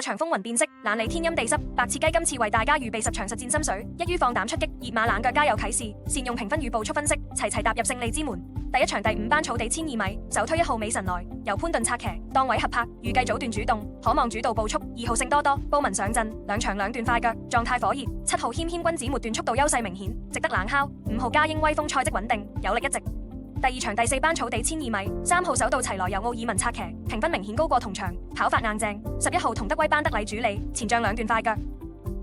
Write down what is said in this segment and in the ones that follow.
場風雲變色，懶理天陰地濕，白切雞今次為大家預備10場實戰心水，一於放膽出擊，熱馬冷腳皆有啟示，善用評分與步速分析，齊齊踏入勝利之門。第一場第5班草地1002米，首推1號美神來，由潘頓策騎，檔位合拍，預計早段主動，可望主導步速。2號聖多多，布文上陣，兩場兩段快腳，狀態火熱。7號謙謙君子末段速度優勢明顯，值得冷敲。5號嘉英威風賽績穩定，有力一席。第二場第4班草地1002米，3號首度齊來由奧爾文策騎，評分明顯高過同場，跑法硬淨。11號同德威班德禮主理，前仗兩段快腳，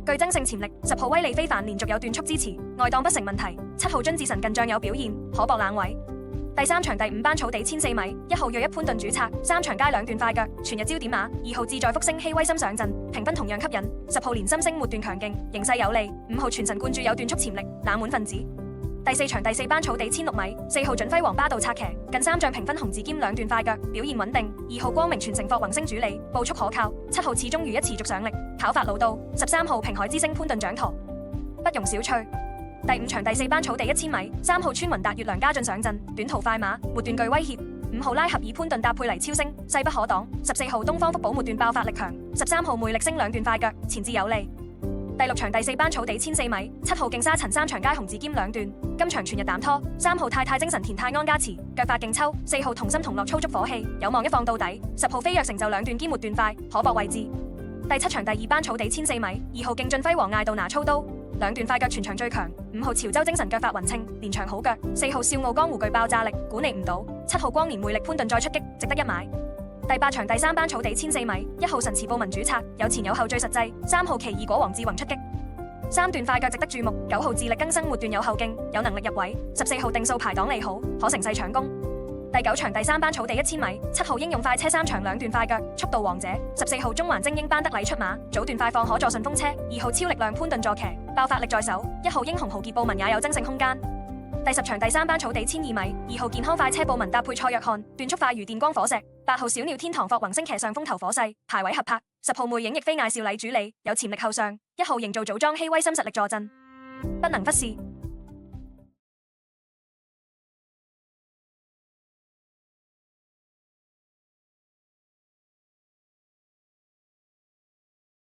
具爭勝潛力。10號威利非凡連續有段速支持，外檔不成問題。7號津智神近仗有表現，可搏冷位。第3場第5班草地1004米，1號約一潘頓主策，3場皆兩段快腳，全日焦點馬。2號志在福星希威森上陣，評分同樣吸引。10號連心星末段強勁，形勢有利。5號全神貫注有段速潛力，冷門分子。第4場第4班草地1006米，4號準輝煌巴道策騎，近3仗評分紅字兼兩段快腳，表現穩定。2號光明傳承霍宏星主理，步速可靠。7號始終如一持續上力，跑法老道。13號平海之星潘頓掌舵，不容小覷。第5場第4班草地1000米，3號川雲達月梁家俊上陣，短途快馬，末段具威脅。5號拉合爾潘頓搭配黎超星，勢不可擋。14號東方福寶末段爆發力強。13號魅力星兩段快腳，前置有利。第6場第4班草地1004米，7號勁沙塵3場皆紅字兼兩段，今場全日膽拖。3號太太精神田泰安加持，腳法勁抽。4號同心同樂操足火氣，有望一放到底。10號飛躍成就兩段兼末段快，可搏位置。第7場第2班草地1004米，2號勁進輝煌嗌到拿操刀，兩段快腳全場最強。5號潮州精神腳法勻稱，連場好腳。4號笑傲江湖具爆炸力，管理唔到。7號光年魅力潘頓再出擊，值得一買。第8場第3班草地1004米，1號神慈布文主策，有前有後最實際。3號奇異果王志宏出擊，三段快腳值得注目。9號自力更生末段有後勁，有能力入位。14號定數排檔利好，可乘勢搶攻。第9場第3班草地1000米，7號英勇快車3場兩段快腳，速度王者。14號中環精英班德禮出馬，早段快放可坐順風車。2號超力量潘頓坐騎，爆發力在手。1號英雄豪傑布文也有增勝空間。第10場第3班草地1002米，2號健康快車布文搭配蔡約翰，段速快如電光火石。8號小鳥天堂霍宏星騎上風頭火勢，排位合拍。10號魅影亦非艾少禮主理，有潛力後上。1號營造組裝希威森實力坐鎮，不能忽視。